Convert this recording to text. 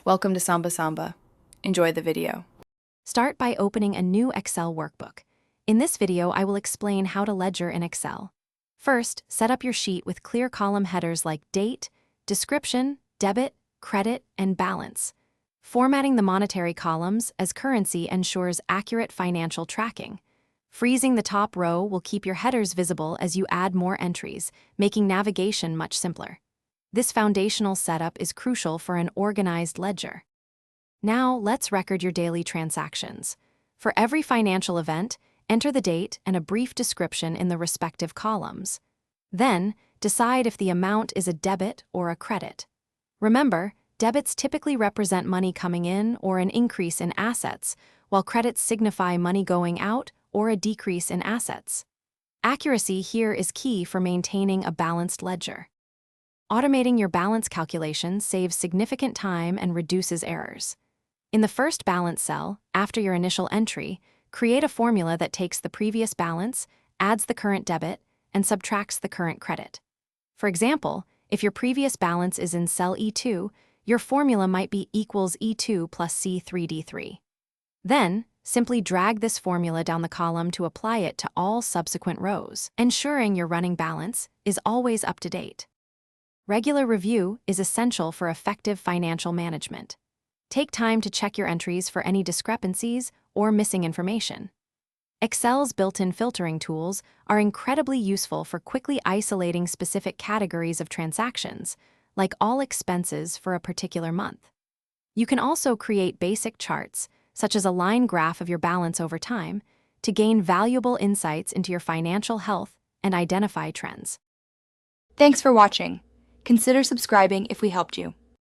Welcome to Samba Samba. Enjoy the video. Start by opening a new Excel workbook. In this video, I will explain how to ledger in Excel. First, set up your sheet with clear column headers like date, description, debit, credit, and balance. Formatting the monetary columns as currency ensures accurate financial tracking. Freezing the top row will keep your headers visible as you add more entries, making navigation much simpler. This foundational setup is crucial for an organized ledger. Now, let's record your daily transactions. For every financial event, enter the date and a brief description in the respective columns. Then, decide if the amount is a debit or a credit. Remember, debits typically represent money coming in or an increase in assets, while credits signify money going out or a decrease in assets. Accuracy here is key for maintaining a balanced ledger. Automating your balance calculation saves significant time and reduces errors. In the first balance cell, after your initial entry, create a formula that takes the previous balance, adds the current debit, and subtracts the current credit. For example, if your previous balance is in cell E2, your formula might be equals E2 plus C3D3. Then, simply drag this formula down the column to apply it to all subsequent rows, ensuring your running balance is always up to date. Regular review is essential for effective financial management. Take time to check your entries for any discrepancies or missing information. Excel's built-in filtering tools are incredibly useful for quickly isolating specific categories of transactions, like all expenses for a particular month. You can also create basic charts, such as a line graph of your balance over time, to gain valuable insights into your financial health and identify trends. Thanks for watching. Consider subscribing if we helped you.